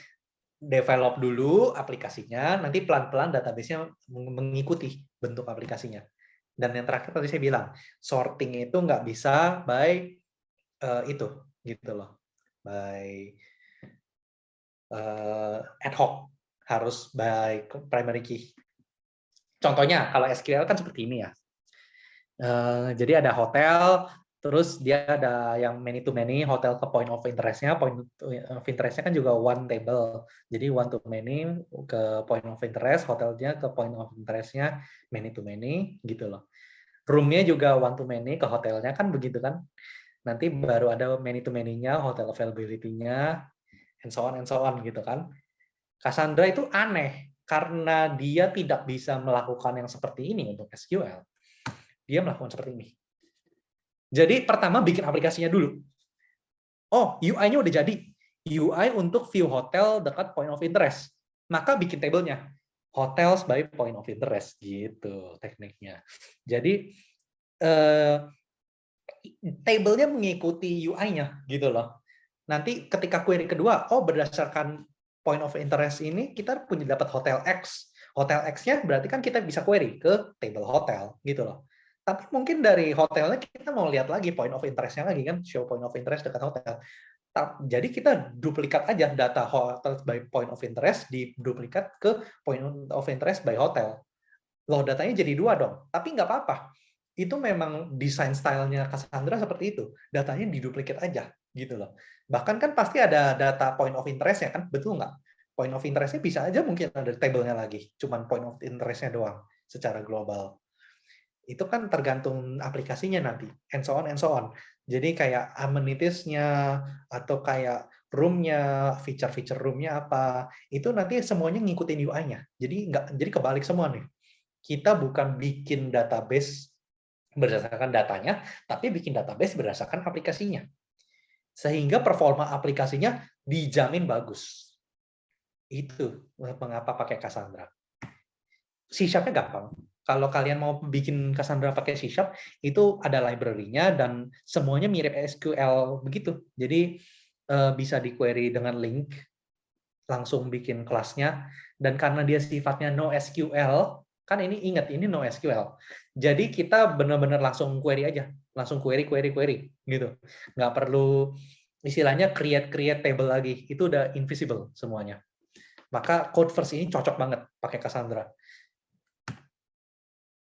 B: develop dulu aplikasinya, nanti pelan-pelan database-nya mengikuti bentuk aplikasinya. Dan yang terakhir tadi saya bilang, sorting itu nggak bisa by itu, gitu loh, by ad hoc, harus by primary key. Contohnya kalau SQL kan seperti ini ya. Jadi ada hotel, terus dia ada yang many to many, hotel ke point of interest-nya. Point of interest-nya kan juga one table. Jadi one to many ke point of interest, hotelnya ke point of interest-nya many to many, gitu loh. Room-nya juga one to many ke hotelnya kan begitu kan. Nanti baru ada many to many-nya, hotel availability-nya, and so on gitu kan. Cassandra itu aneh, karena dia tidak bisa melakukan yang seperti ini untuk SQL. Dia melakukan seperti ini. Jadi pertama bikin aplikasinya dulu. Oh, UI-nya udah jadi. UI untuk view hotel dekat point of interest. Maka bikin tabelnya. Hotels by point of interest. Gitu tekniknya. Jadi tabelnya mengikuti UI-nya. Gitu loh. Nanti ketika query kedua, oh berdasarkan point of interest ini, kita punya dapat hotel X. Hotel X-nya berarti kan kita bisa query ke table hotel. Gitu loh. Tapi mungkin dari hotelnya kita mau lihat lagi point of interest-nya lagi kan, show point of interest dekat hotel. Jadi kita duplikat aja data hotel by point of interest, diduplikat ke point of interest by hotel. Loh, datanya jadi dua dong. Tapi nggak apa-apa. Itu memang desain style-nya Cassandra seperti itu. Datanya diduplikat aja, gitu loh. Bahkan kan pasti ada data point of interest-nya kan, betul nggak? Point of interest-nya bisa aja mungkin ada table-nya lagi, cuman point of interest-nya doang secara global. Itu kan tergantung aplikasinya nanti, and so on. Jadi kayak amenities-nya atau kayak room-nya, feature-feature room-nya apa, itu nanti semuanya ngikutin UI-nya. Jadi kebalik semua nih. Kita bukan bikin database berdasarkan datanya, tapi bikin database berdasarkan aplikasinya. Sehingga performa aplikasinya dijamin bagus. Itu mengapa pakai Cassandra. C-Sharp-nya gampang. Kalau kalian mau bikin Cassandra pakai C#, itu ada library-nya dan semuanya mirip SQL begitu. Jadi bisa di-query dengan link, langsung bikin kelasnya, dan karena dia sifatnya NoSQL, kan ini ingat, ini NoSQL. Jadi kita benar-benar langsung query aja, langsung query, gitu. Nggak perlu istilahnya create table lagi, itu udah invisible semuanya. Maka Codeverse ini cocok banget pakai Cassandra.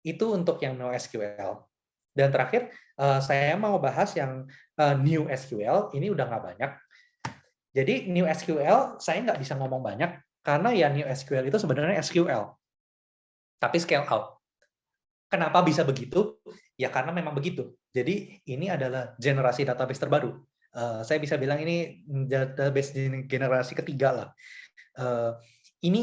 B: Itu untuk yang NoSQL. Dan terakhir, saya mau bahas yang New SQL, ini udah nggak banyak. Jadi New SQL, saya nggak bisa ngomong banyak, karena ya New SQL itu sebenarnya SQL, tapi scale out. Kenapa bisa begitu? Ya karena memang begitu. Jadi ini adalah generasi database terbaru. Saya bisa bilang ini database generasi ketiga lah. Ini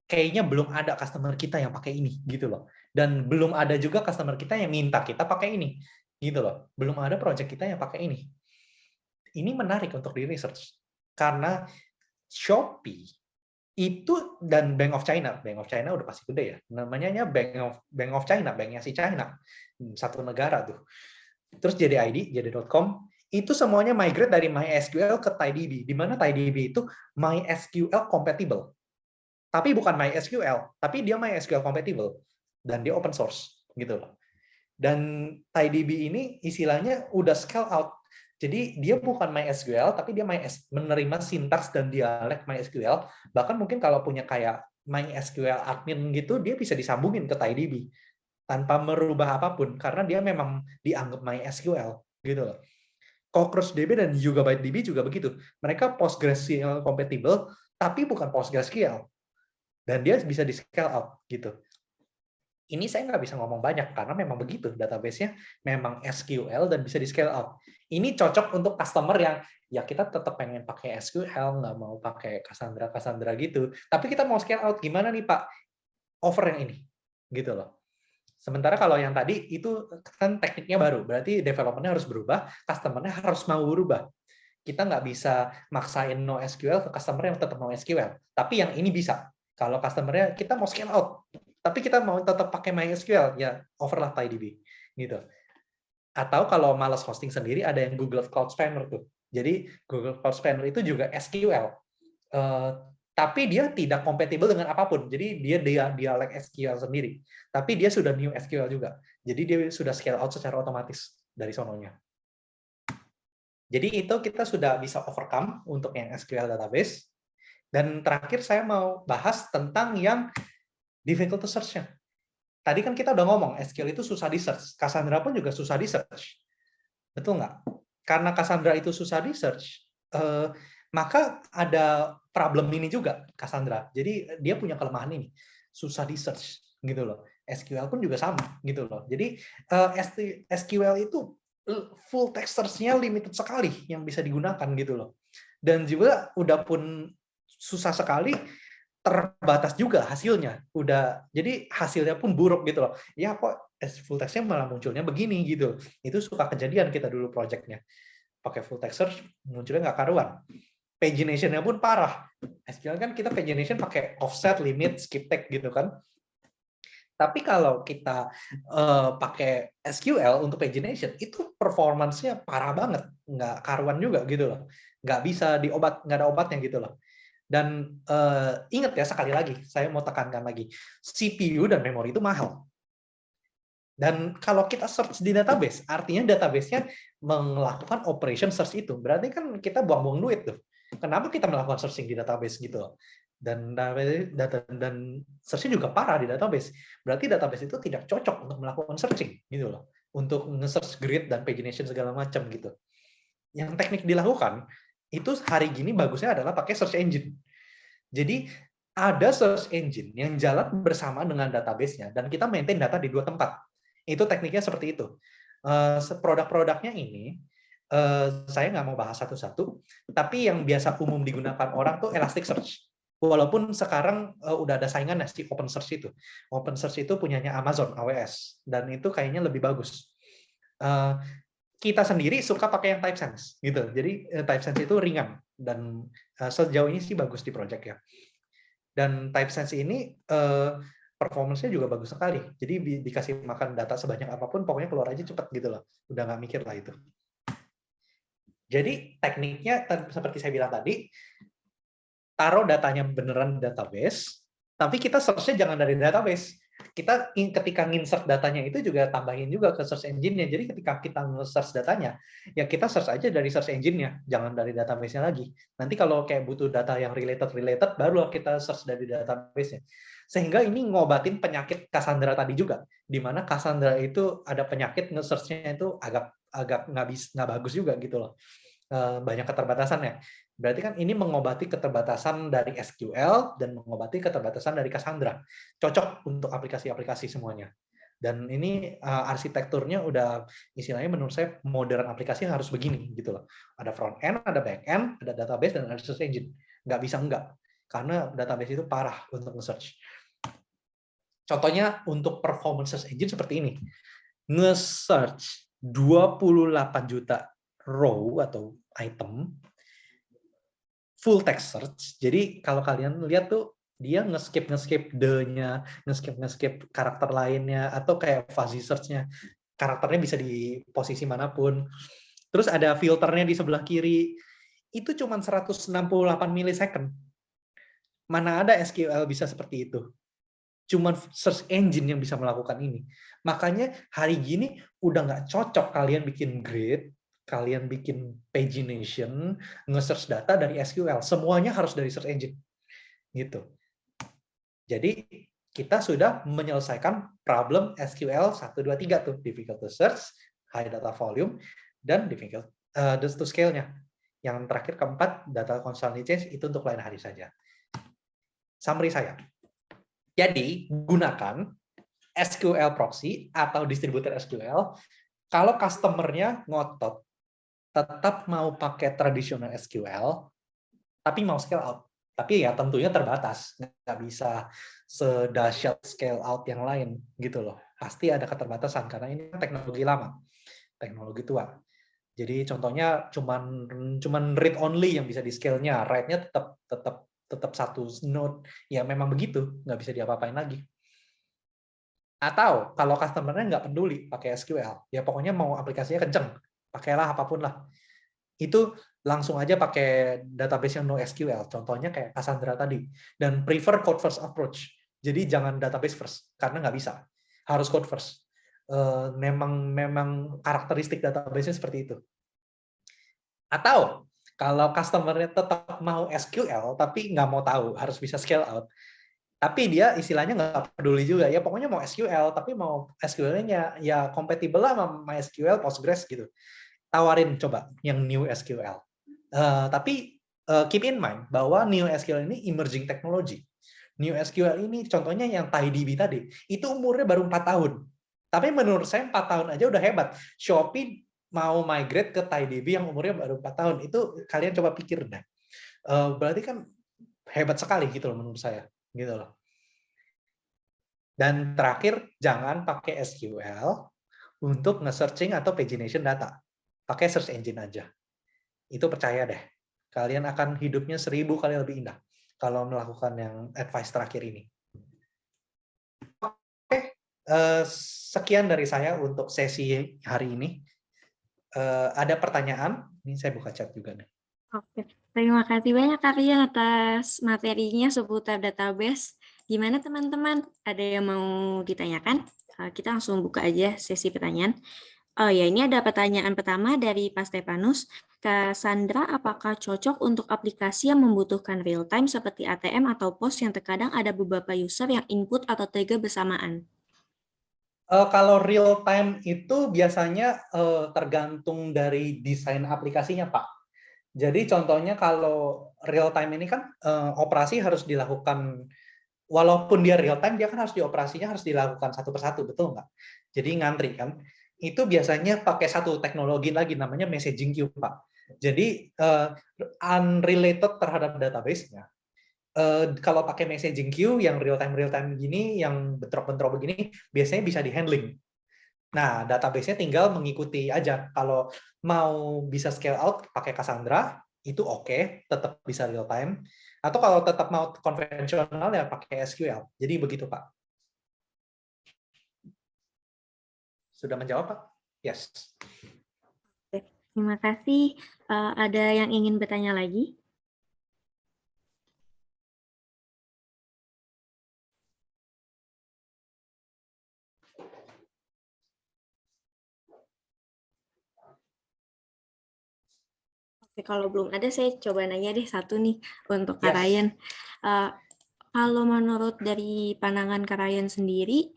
B: kayaknya belum ada customer kita yang pakai ini gitu loh, dan belum ada juga customer kita yang minta kita pakai ini gitu loh, belum ada project kita yang pakai ini. Ini menarik untuk di research karena Shopee itu dan Bank of China udah pasti gede ya, namanya Bank of China, banknya si China, satu negara tuh. Terus JDID, JD.com, itu semuanya migrate dari MySQL ke TiDB, di mana TiDB itu MySQL compatible. Tapi bukan MySQL, tapi dia MySQL compatible dan dia open source gitu loh. Dan TiDB ini istilahnya udah scale out. Jadi dia bukan MySQL, tapi dia menerima sintaks dan dialek MySQL. Bahkan mungkin kalau punya kayak MySQL admin gitu, dia bisa disambungin ke TiDB tanpa merubah apapun karena dia memang dianggap MySQL gitu loh. CockroachDB dan YugaByteDB juga begitu. Mereka PostgreSQL compatible, tapi bukan PostgreSQL. Dan dia bisa di scale out gitu. Ini saya nggak bisa ngomong banyak karena memang begitu, database-nya memang SQL dan bisa di scale out. Ini cocok untuk customer yang ya kita tetap pengen pakai SQL, nggak mau pakai Cassandra gitu. Tapi kita mau scale out, gimana nih Pak? Over yang ini, gitu loh. Sementara kalau yang tadi itu kan tekniknya baru, berarti developernya harus berubah, customer-nya harus mau berubah. Kita nggak bisa maksain NoSQL ke customer yang tetap NoSQL. Tapi yang ini bisa. Kalau customer-nya kita mau scale out, tapi kita mau tetap pakai MySQL, ya overlah TiDB. Gitu. Atau kalau malas hosting sendiri, ada yang Google Cloud Spanner tuh. Jadi Google Cloud Spanner itu juga SQL. Tapi dia tidak kompatibel dengan apapun. Jadi dia dialek SQL sendiri. Tapi dia sudah new SQL juga. Jadi dia sudah scale out secara otomatis dari sononya. Jadi itu kita sudah bisa overcome untuk yang SQL database. Dan terakhir saya mau bahas tentang yang difficult to search-nya. Tadi kan kita udah ngomong, SQL itu susah di search. Cassandra pun juga susah di search. Betul nggak? Karena Cassandra itu susah di search, maka ada problem ini juga Cassandra. Jadi dia punya kelemahan ini, susah di search gitu loh. SQL pun juga sama gitu loh. Jadi SQL itu full text search-nya limited sekali yang bisa digunakan gitu loh. Dan juga udah pun susah sekali, terbatas juga hasilnya. Jadi hasilnya pun buruk gitu loh. Ya kok full text-nya malah munculnya begini gitu. Itu suka kejadian kita dulu project-nya. Pakai full text search munculnya nggak karuan. Pagination-nya pun parah. SQL kan kita pagination pakai offset, limit, skip tag gitu kan. Tapi kalau kita pakai SQL untuk pagination, itu performance-nya parah banget. Nggak karuan juga gitu loh. Nggak bisa nggak ada obatnya gitu loh. Dan ingat ya, sekali lagi, saya mau tekankan lagi, CPU dan memori itu mahal. Dan kalau kita search di database, artinya database-nya melakukan operation search itu. Berarti kan kita buang-buang duit tuh. Kenapa kita melakukan searching di database gitu? Dan search-nya juga parah di database. Berarti database itu tidak cocok untuk melakukan searching gitu loh. Untuk nge-search grid dan pagination segala macam gitu. Yang teknik dilakukan itu hari gini bagusnya adalah pakai search engine. Jadi ada search engine yang jalan bersama dengan database-nya dan kita maintain data di dua tempat. Itu tekniknya seperti itu. Produk-produknya ini saya nggak mau bahas satu-satu, tapi yang biasa umum digunakan orang tuh Elasticsearch. Walaupun sekarang udah ada saingan si OpenSearch itu. OpenSearch itu punyanya Amazon AWS dan itu kayaknya lebih bagus. Kita sendiri suka pakai yang TypeSense gitu. Jadi TypeSense itu ringan dan sejauh ini sih bagus di project ya. Dan TypeSense ini performance-nya juga bagus sekali. Jadi dikasih makan data sebanyak apapun, pokoknya keluar aja cepat gitu loh. Udah nggak mikir lah itu. Jadi tekniknya seperti saya bilang tadi, taruh datanya beneran di database, tapi kita search-nya jangan dari database. Kita ketika insert datanya itu juga tambahin juga ke search engine-nya. Jadi ketika kita nge-search datanya, ya kita search aja dari search engine-nya, jangan dari database-nya lagi. Nanti kalau kayak butuh data yang related, baru kita search dari database-nya. Sehingga ini ngobatin penyakit Cassandra tadi juga, di mana Cassandra itu ada penyakit nge-search-nya itu agak nggak bagus juga gitu loh. Banyak keterbatasannya. Berarti kan ini mengobati keterbatasan dari SQL dan mengobati keterbatasan dari Cassandra. Cocok untuk aplikasi-aplikasi semuanya. Dan ini arsitekturnya udah istilahnya menurut saya modern aplikasi harus begini gitu loh. Ada front end, ada back end, ada database dan ada search engine. Nggak bisa enggak. Karena database itu parah untuk nge-search. Contohnya untuk performance search engine seperti ini. Nge-search 28 juta row atau item full text search. Jadi kalau kalian lihat tuh dia nge-skip the-nya, nge-skip karakter lainnya atau kayak fuzzy search-nya. Karakternya bisa di posisi manapun. Terus ada filternya di sebelah kiri. Itu cuma 168 milisecond. Mana ada SQL bisa seperti itu? Cuman search engine yang bisa melakukan ini. Makanya hari gini udah nggak cocok kalian bikin grid, kalian bikin pagination, nge-search data dari SQL. Semuanya harus dari search engine. Gitu. Jadi kita sudah menyelesaikan problem SQL 1, 2, 3 tuh. Difficult to search, high data volume, dan difficult to scale-nya. Yang terakhir keempat, data constantly change, itu untuk lain hari saja. Summary saya. Jadi, gunakan SQL proxy atau distributed SQL kalau customer-nya ngotot tetap mau pakai traditional SQL, tapi mau scale out. Tapi ya tentunya terbatas, nggak bisa sedahsyat scale out yang lain gitu loh. Pasti ada keterbatasan karena ini teknologi lama, teknologi tua. Jadi contohnya cuman read only yang bisa di scale-nya, write-nya tetap satu node. Ya memang begitu, nggak bisa diapa-apain lagi. Atau kalau customer-nya nggak peduli pakai SQL, ya pokoknya mau aplikasinya kenceng, pakailah apapun lah. Itu langsung aja pakai database yang NoSQL, contohnya kayak Cassandra tadi. Dan prefer code first approach. Jadi jangan database first, karena nggak bisa. Harus code first. Memang karakteristik database-nya seperti itu. Atau kalau customer-nya tetap mau SQL, tapi nggak mau tahu, harus bisa scale out, tapi dia istilahnya nggak peduli juga, ya pokoknya mau SQL, tapi mau SQL-nya ya compatible lah sama MySQL, Postgres gitu. Tawarin coba yang new SQL. Tapi keep in mind bahwa new SQL ini emerging technology. New SQL ini contohnya yang TiDB tadi, itu umurnya baru 4 tahun. Tapi menurut saya 4 tahun aja udah hebat. Shopee mau migrate ke TiDB yang umurnya baru 4 tahun. Itu kalian coba pikir deh. Berarti kan hebat sekali gitu loh menurut saya. Gitu loh. Dan terakhir, jangan pakai SQL untuk nge-searching atau pagination data. Pakai search engine aja. Itu percaya deh. Kalian akan hidupnya 1000 kali lebih indah kalau melakukan yang advice terakhir ini. Oke, sekian dari saya untuk sesi hari ini. Ada pertanyaan? Ini saya buka chat juga nih.
A: Oke, terima kasih banyak Kak Rian atas materinya seputar database. Gimana teman-teman? Ada yang mau ditanyakan? Kita langsung buka aja sesi pertanyaan. Oh ya, ini ada pertanyaan pertama dari Pak Stefanus. Kak Sandra, apakah cocok untuk aplikasi yang membutuhkan real time seperti ATM atau POS yang terkadang ada beberapa user yang input atau trigger bersamaan?
B: Kalau real time itu biasanya tergantung dari desain aplikasinya, Pak. Jadi contohnya kalau real time ini kan operasi harus dilakukan, walaupun dia real time, dia kan harus dioperasinya harus dilakukan satu persatu, betul nggak? Jadi ngantri kan. Itu biasanya pakai satu teknologi lagi namanya messaging queue, Pak. Jadi unrelated terhadap database-nya. Kalau pakai messaging queue yang real time gini, yang bentrok-bentrok begini, biasanya bisa di-handling. Nah, database-nya tinggal mengikuti aja. Kalau mau bisa scale out pakai Cassandra, itu oke, tetap bisa real time. Atau kalau tetap mau konvensional ya pakai SQL. Jadi begitu, Pak. Sudah menjawab, Pak? Yes.
A: Terima kasih. Ada yang ingin bertanya lagi? Oke, kalau belum ada, saya coba nanya deh satu nih untuk Kak
B: Yes.
A: Ryan. Eh, Kalau menurut dari pandangan Kak Ryan sendiri,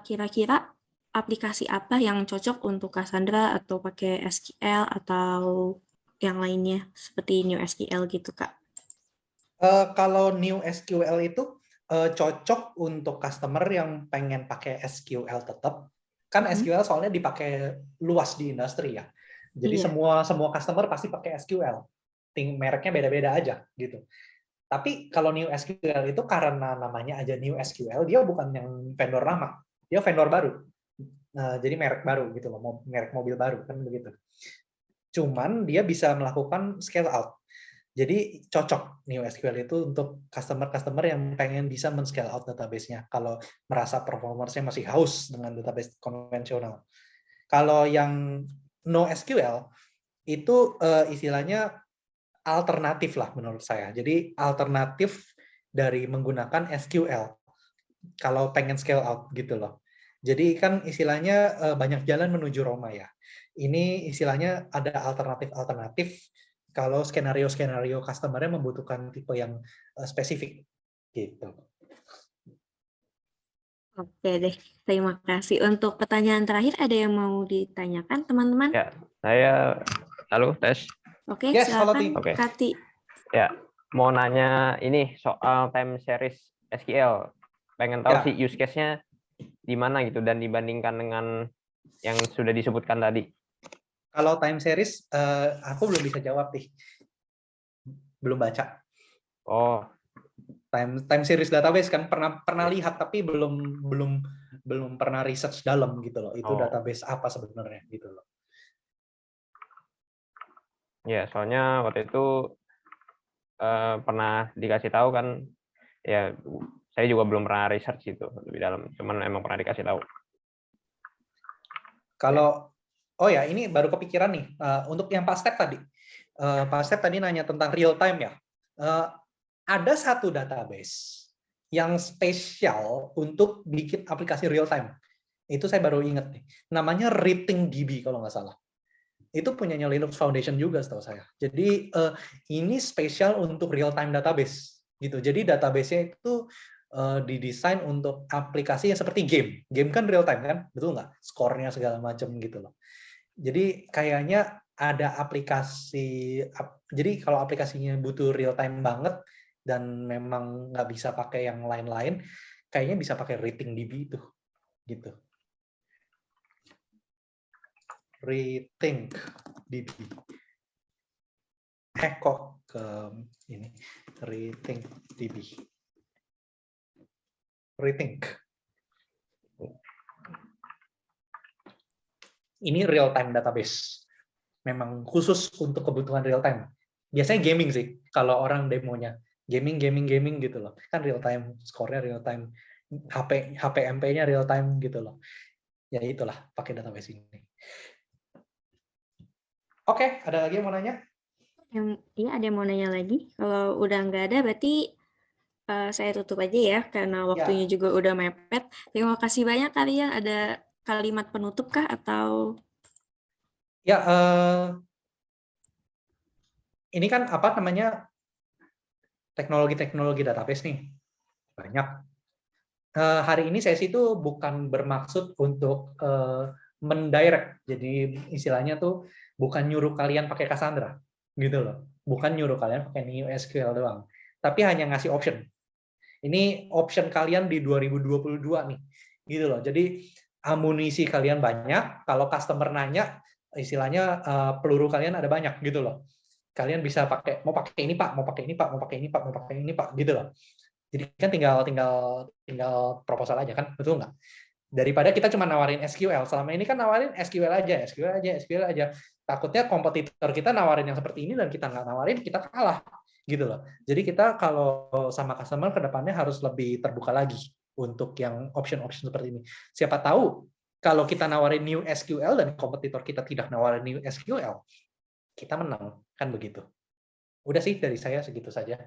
A: kira-kira aplikasi apa yang cocok untuk Cassandra atau pakai SQL atau yang lainnya seperti New SQL gitu, Kak?
B: Kalau New SQL itu cocok untuk customer yang pengen pakai SQL tetap. Kan
A: Mhm.
B: SQL soalnya dipakai luas di industri ya. Jadi
A: Iya,
B: semua customer pasti pakai SQL. Mereknya beda-beda aja gitu. Tapi kalau New SQL itu karena namanya aja New SQL, dia bukan yang vendor lama, dia vendor baru. Nah, jadi merek baru gitu loh, merek mobil baru kan begitu. Cuman dia bisa melakukan scale out. Jadi cocok NewSQL itu untuk customer-customer yang pengen bisa men-scale out database-nya kalau merasa performance-nya masih haus dengan database konvensional. Kalau yang NoSQL itu istilahnya alternatif lah menurut saya. Jadi alternatif dari menggunakan SQL kalau pengen scale out gitu loh. Jadi kan istilahnya banyak jalan menuju Roma ya. Ini istilahnya ada alternatif-alternatif kalau skenario-skenario customer-nya membutuhkan tipe yang spesifik gitu.
A: oke deh. Terima kasih. Untuk pertanyaan terakhir, ada yang mau ditanyakan, teman-teman?
C: Ya, saya halo tes.
A: Oke,
B: Yes, halo
A: silakan,
B: Ti.
C: Oke.
A: Kati.
C: Ya, mau nanya ini soal time series SQL. Pengen tahu sih
B: Ya,
C: use case-nya di mana gitu dan dibandingkan dengan yang sudah disebutkan tadi.
B: kalau time series aku belum bisa jawab nih. Belum baca.
C: Oh,
B: Time series database kan pernah lihat tapi belum pernah research dalam gitu loh. Itu
C: oh,
B: database apa sebenarnya gitu loh.
C: ya soalnya waktu itu pernah dikasih tahu kan, ya saya juga belum pernah research itu lebih dalam, cuman emang pernah dikasih tahu.
B: Kalau oh ya ini baru kepikiran nih untuk yang Pak Step tadi. Pak Step tadi nanya tentang real time ya. Ada satu database yang spesial untuk bikin aplikasi real time. Itu saya baru ingat nih. Namanya RatingDB kalau nggak salah. Itu punyanya Linux Foundation juga setahu saya. Jadi ini spesial untuk real time database gitu. Jadi database-nya itu didesain untuk aplikasi yang seperti game. Game kan real time kan, betul nggak? Skornya segala macam gitu loh. Jadi kayaknya ada aplikasi. Jadi kalau aplikasinya butuh real time banget dan memang nggak bisa pakai yang lain-lain, kayaknya bisa pakai RatingDB itu gitu. RatingDB. Kok ke ini RatingDB. Rating. Ini real time database. Memang khusus untuk kebutuhan real time. Biasanya gaming sih kalau orang demonya. Gaming gitu loh. Kan real time, skornya real time. HPMP-nya real time gitu loh. Ya itulah pakai database ini. Oke, ada lagi yang mau nanya?
A: Iya, ada yang mau nanya lagi? Kalau udah nggak ada, berarti saya tutup aja ya, karena waktunya
B: Ya,
A: juga udah mepet. Terima kasih banyak kalian. Ada kalimat penutup kah atau
B: ya ini kan apa namanya teknologi-teknologi database nih banyak. Hari ini sesi itu bukan bermaksud untuk mendirect, jadi istilahnya tuh bukan nyuruh kalian pakai Cassandra, gitu loh. Bukan nyuruh kalian pakai NewSQL doang, tapi hanya ngasih option. Ini option kalian di 2022 nih, gitu loh. Jadi amunisi kalian banyak, kalau customer nanya, istilahnya peluru kalian ada banyak, gitu loh. Kalian bisa pakai, mau pakai ini Pak, mau pakai ini Pak, mau pakai ini Pak, mau pakai ini Pak, gitu loh. Jadi kan tinggal proposal aja kan, betul nggak? Daripada kita cuma nawarin SQL, selama ini kan nawarin SQL aja, SQL aja, SQL aja. Takutnya kompetitor kita nawarin yang seperti ini dan kita nggak nawarin, kita kalah gitu loh. Jadi kita kalau sama customer ke depannya harus lebih terbuka lagi untuk yang option-option seperti ini. Siapa tahu Kalau kita nawarin new SQL dan kompetitor kita tidak nawarin new SQL, kita menang, kan begitu. Udah sih dari saya segitu saja.